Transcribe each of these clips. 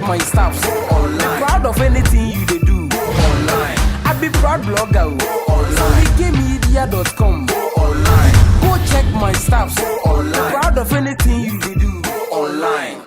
my stuff online. Be proud of anything you they do online. I be proud blogger sammykaymedia.com online. Go check my stuff online. Be proud of anything you they do online.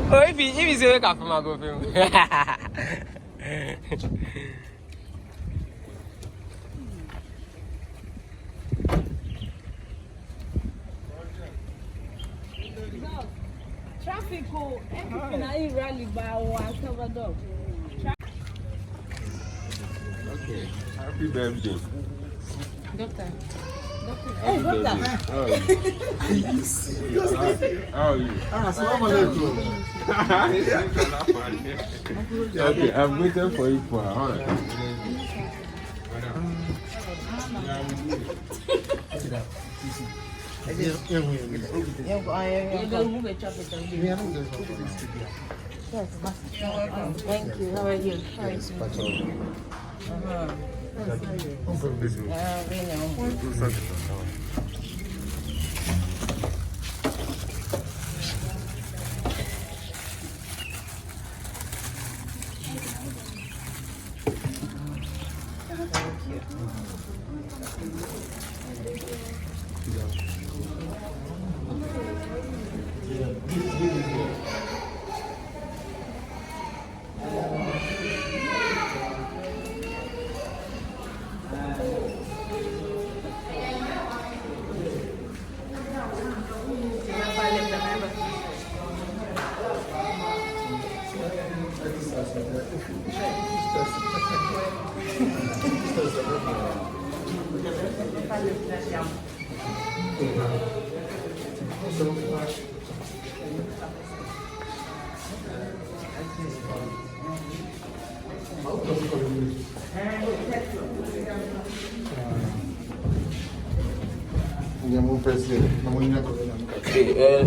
Oh, if you say wake up from my go film. Traffic, everything I rally by one cover dog. Okay. Happy birthday. Doctor. Hey, doctor. How are you? Okay, I'm waiting for you for her. Thank you. How are you?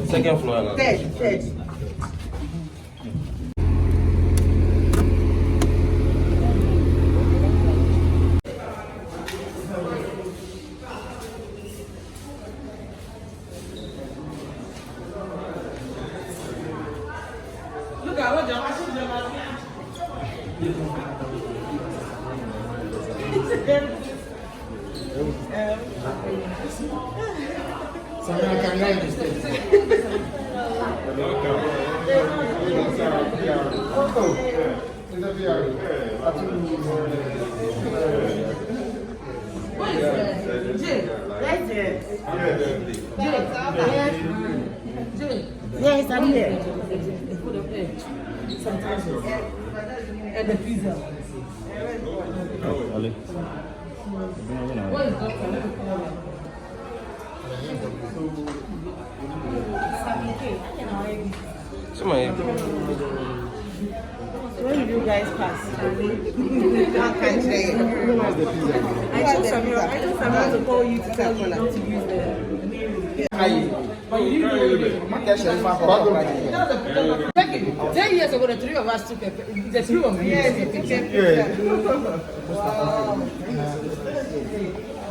Second floor. Third. Yes, I'm here. And the pizza. What is Where did you guys pass? I told Samuel to call you to tell you not to use the. But you didn't know it. 10 years ago, the three of us took the three of you. Yes, wow.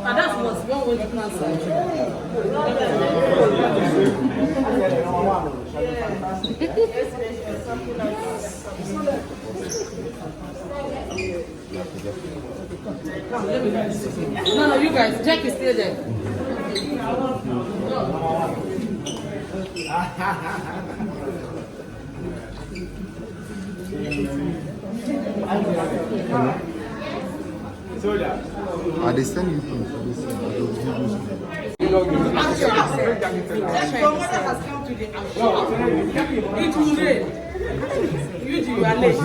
And that was one way to plan No, you guys, Jack is still there. I they send you things. Your mother has come today. It will rain. You are late.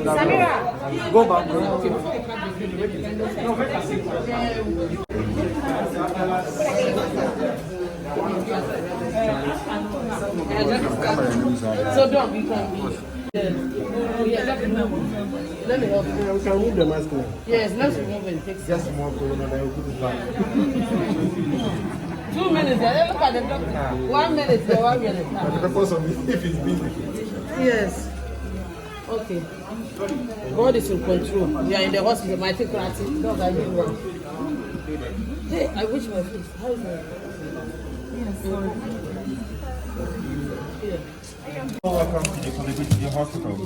Samira, go back. So don't be let me help you. We can move the mask now. Yes, let's remove it. Just more corona, then we'll put it back. there. Look at the doctor. 1 minute, 1 minute. The purpose of it, if it's busy. Yes. Okay. God is in control. We are in the hospital. My take practice. Dog, I did well. Hey, I wish my face. How is my face? Yes, sorry. Welcome to the Korle-Bu hospital.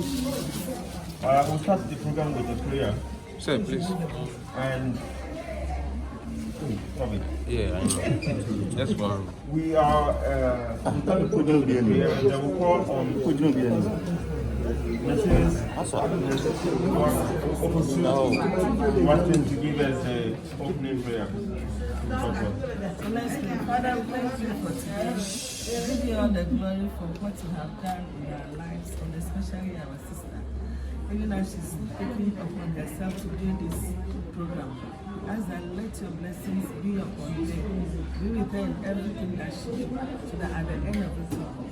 We'll start the program with a prayer. Sir, please. And Yeah, I know. That's fine. we are starting the program with a prayer, and then we'll call on Mrs. Opposite wanting to give us the opening prayer. Father, thank you for today. We give you all the glory for what you have done in our lives, and especially our sister. Even as she's taking upon herself to do this program, as I let your blessings be upon her, be with her in everything that she does, so that at the end of it all,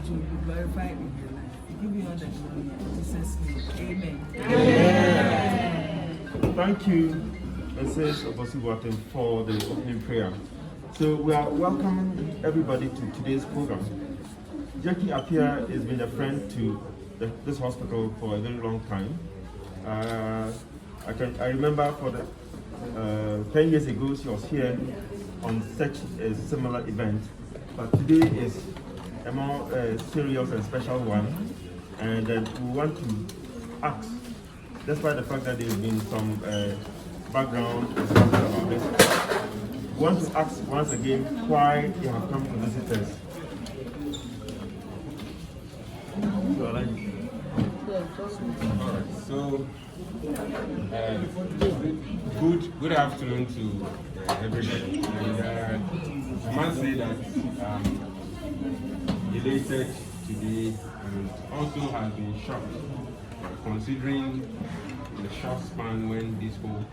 she will be glorified in her life. We give you all the glory. In Jesus' name, amen. Thank you, Mrs. Opposite for the opening prayer. So we are welcoming everybody to today's program. Jackie Appiah has been a friend to this hospital for a very long time. I remember for the 10 years ago she was here on such a similar event, but today is a more serious and special one, and we want to ask, despite the fact that there has been some background discussion about this, we want to ask once again why you have come to visit us. Alright, so good afternoon to everybody. And I must say that elated today and also have been shocked considering the short span when this whole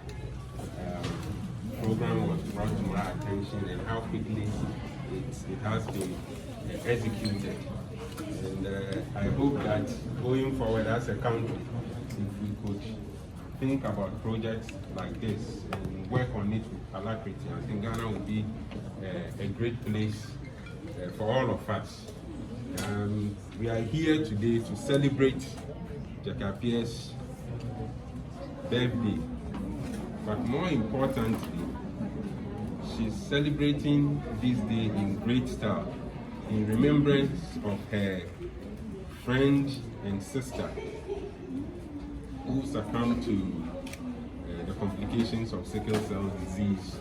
program was brought to my attention and how quickly it has been executed. And I hope that going forward as a country, if we could think about projects like this and work on it with alacrity, I think Ghana would be a great place for all of us. We are here today to celebrate Jackie Appiah's birthday, but more importantly, she's celebrating this day in great style, in remembrance of her friend and sister who succumbed to the complications of sickle cell disease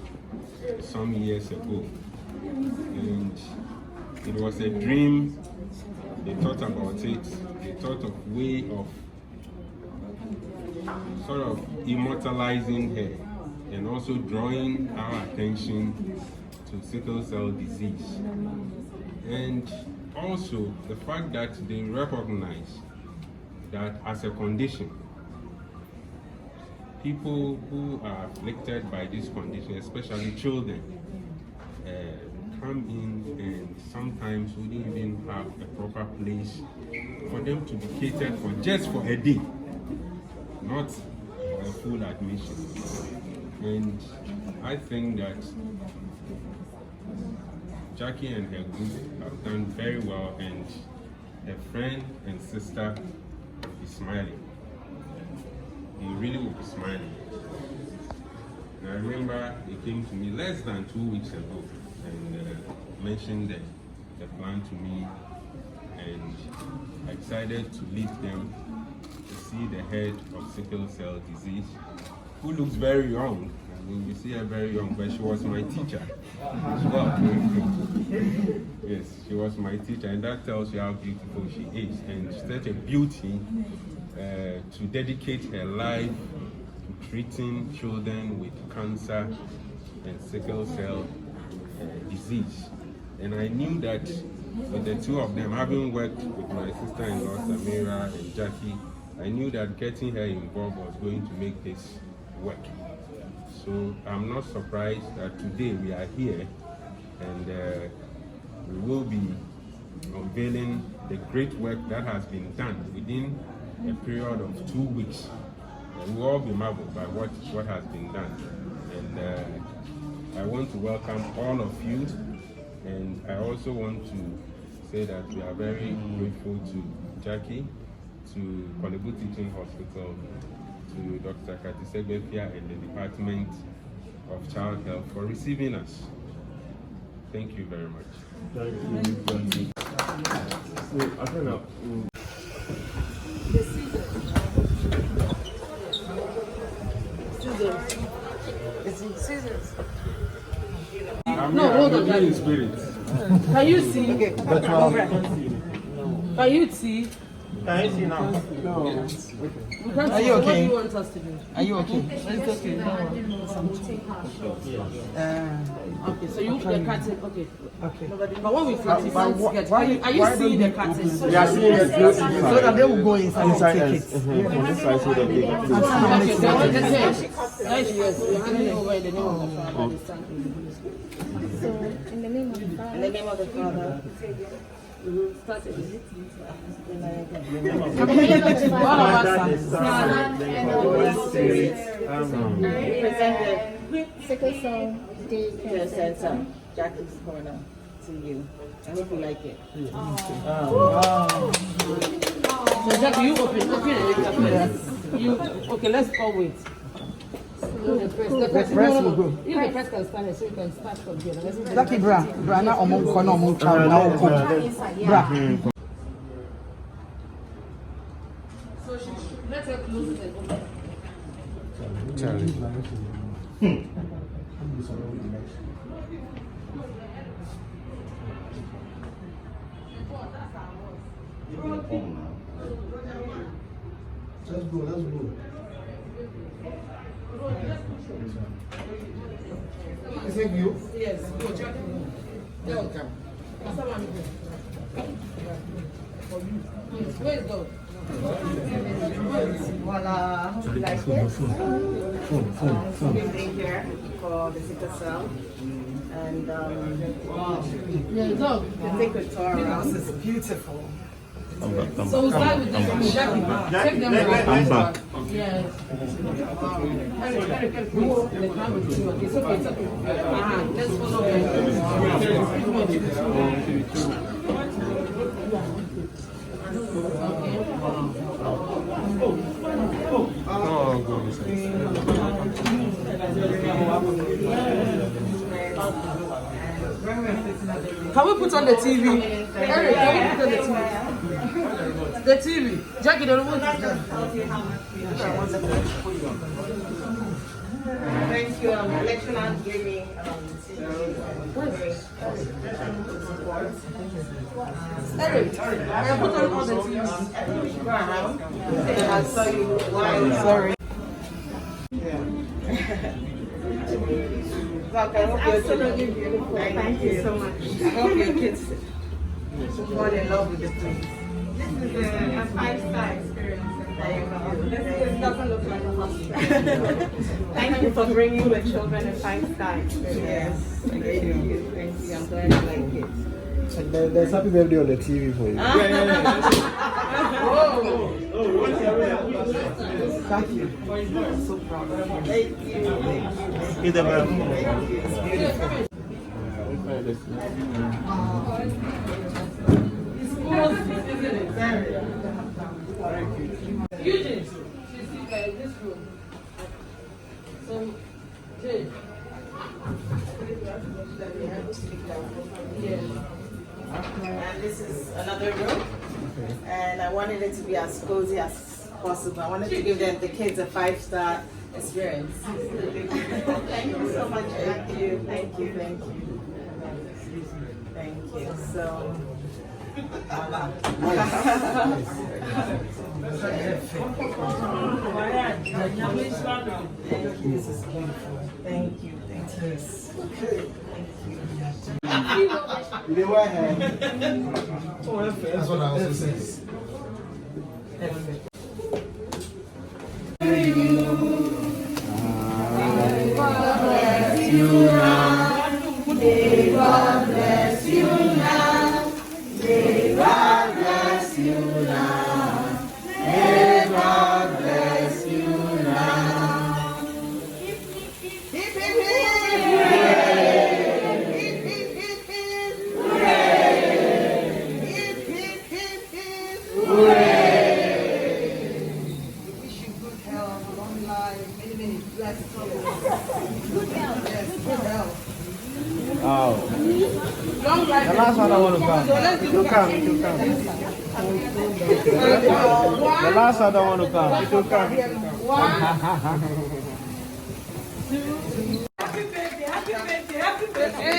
some years ago. And it was a dream. They thought about it. They thought of way of sort of immortalizing her and also drawing our attention to sickle cell disease. And also the fact that they recognize that as a condition, people who are afflicted by this condition, especially children, come in and sometimes wouldn't even have a proper place for them to be catered for just for a day, not for a full admission. And I think that Jackie and her group have done very well, and her friend and sister will be smiling. They really will be smiling. And I remember they came to me less than 2 weeks ago and mentioned the plan to me, and I decided to lead them to see the head of sickle cell disease, who looks very young. I mean, you see her very young, but she was my teacher as well. Yes, she was my teacher, and that tells you how beautiful she is. And she's such a beauty to dedicate her life to treating children with cancer and sickle cell disease. And I knew that with the two of them, having worked with my sister-in-law Sammykay and Jackie, I knew that getting her involved was going to make this work. So I'm not surprised that today we are here, and we will be unveiling the great work that has been done within a period of 2 weeks. And we'll all be marveled by what has been done. And I want to welcome all of you And I also want to say that we are very grateful to Jackie, to Korle-Bu Teaching Hospital, to Dr. Appiah and the Department of Child Health for receiving us. Thank you very much. Thank you. So, I don't know. Scissors. No, hold on. In spirit. Can you see? Can you see? Can you see now? No. Are you okay? What do you want us to do? Are you okay? It's okay. Okay, so you the curtain. Okay. Okay. But when we flat it, are you seeing the curtain? We are seeing it close So that they will go inside and take it. On this side so that they can Okay, so what is it? Yes, we're handing over in the name of the Father, the Son, and the Holy Spirit. So, in the name of the In Father, the name of the Father, start it. All of us Son, and the Holy Spirit. present the Sickle cell day Yes, center, Jackie's corner to you. I hope you like it. So Jackie, you open it. You okay? Let's go wait. The press will go. If the press can stand it, so you can start from here. Lucky bra na omo ko na omo chow na oko. Bra. So let her close it and open. Charlie. Let's go, let's go. Is it you? Yes, go Jackie. Welcome. Where is God? Voila, hope you like it. We've been here for the sickle cell. And wow, Yeah, dog. take a tour around. This is beautiful. So we'll start with this one. Jackie, take them around. I'm back. Yes. Eric, please. The camera is okay. It's okay, it's okay. Let's follow Oh, goodness. Can we put on the TV? Eric, can we put on the TV? The TV. Jackie, the remote is there. Thank you. Lecturer gave me Eric, I put on all the TV. go around. I'll show you why. Sorry. Absolutely beautiful. Thank you so much. I hope your kids fall in love with the place. This is a 5-star experience. This doesn't look like a hospital. Thank you for bringing the children a 5-star experience. Yes, thank you. Thank you. I'm glad you like it. And there's happy birthday on the TV for you. Thank you. So proud of you. Thank you. Give them a Eugene, she's in this room. So, Jane. Yes. And this is another room. And I wanted it to be as cozy as possible. I wanted to give them the kids a 5-star experience. Thank you so much. Thank you. Thank you. Thank you. Thank you. So. Thank you. This is beautiful. Thank you. Thank you. They were here. That's what I also said. Oh. Long life. The last one I want to come. So let's It will come. It will come. The last one I want to come. It will come. Happy birthday, happy birthday, happy birthday.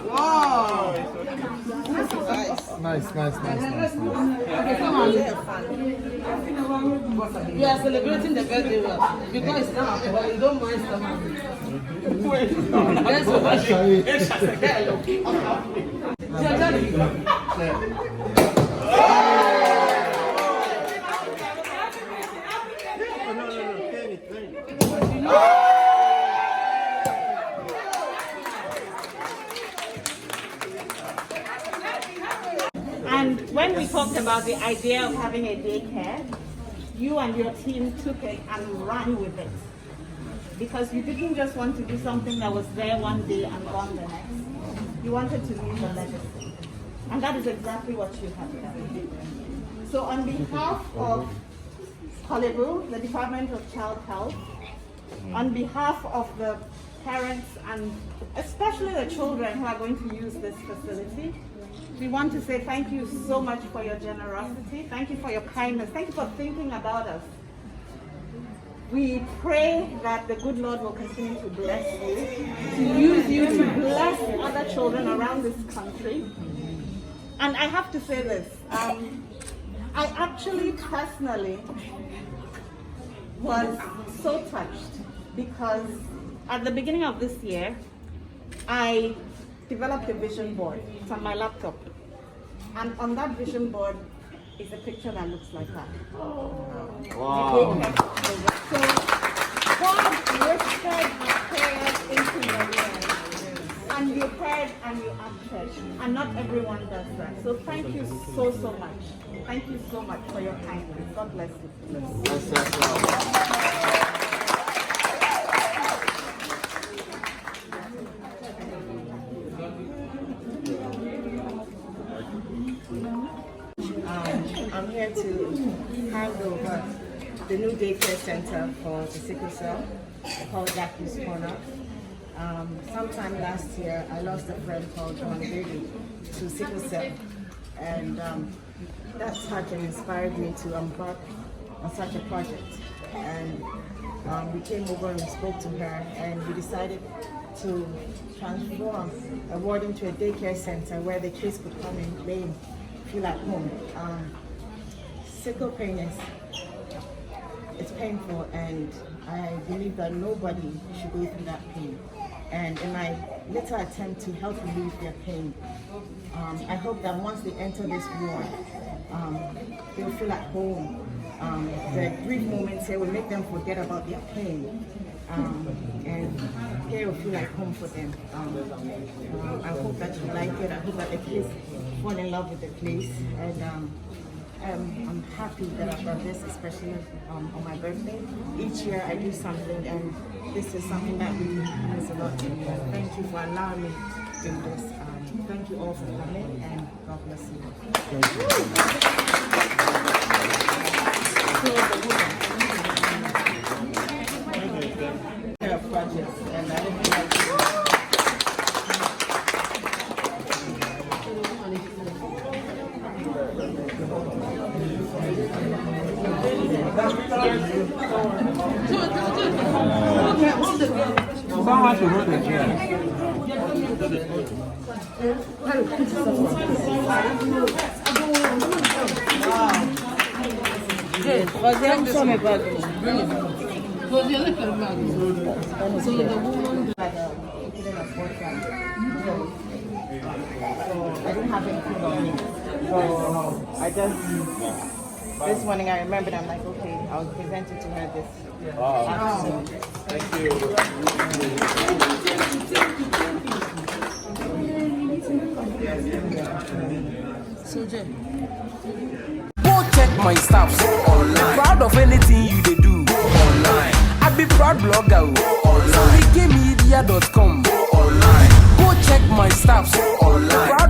Wow. Nice. Okay, come on. You are celebrating the birthday well because it's not alcohol. You don't mind stomach. That's And when we talked about the idea of having a daycare, you and your team took it and ran with it. Because you didn't just want to do something that was there one day and gone the next. You wanted to leave a legacy. And that is exactly what you have done. So on behalf of Korle-Bu, the Department of Child Health, on behalf of the parents and especially the children who are going to use this facility, we want to say thank you so much for your generosity. Thank you for your kindness. Thank you for thinking about us. We pray that the good Lord will continue to bless you, to use you to bless other children around this country. And I have to say this, I actually personally was so touched because at the beginning of this year, I developed a vision board. It's on my laptop. And on that vision board is a picture that looks like that. Wow. So God whispered our prayers into your ears. And you heard and you acted. And not everyone does that. So thank you so much. Thank you so much for your kindness. God bless you. I'm here to hand over the new daycare center for the sickle cell called Jackie's Corner. Sometime last year, I lost a friend called John Baby to sickle cell, and that started inspired me to embark on such a project. And we came over and spoke to her, and we decided to transform a ward into a daycare center where the kids could come and play and feel at home. Sickle pain it's painful, and I believe that nobody should go through that pain. And in my little attempt to help relieve their pain, I hope that once they enter this ward, they'll feel at home. The brief moments here will make them forget about their pain. And here will feel like home for them. I hope that you like it. I hope that the kids fall in love with the place. And I'm happy that I've done this, especially on my birthday. Each year I do something, and this is something that really means a lot to me. Thank you for allowing me to do this. Thank you all for coming, and God bless you. Projects, and I don't like Someone should hold the chair. Was there some about it? So the woman couldn't afford that. So I didn't have anything on me. So I just, this morning I remembered, I'm like, okay, I'll present it to her this afternoon. Thank you. Go check my stuff online. Proud of anything you they do online. I be proud blogger online. Sammykaymedia.com online. Go check my stuff online.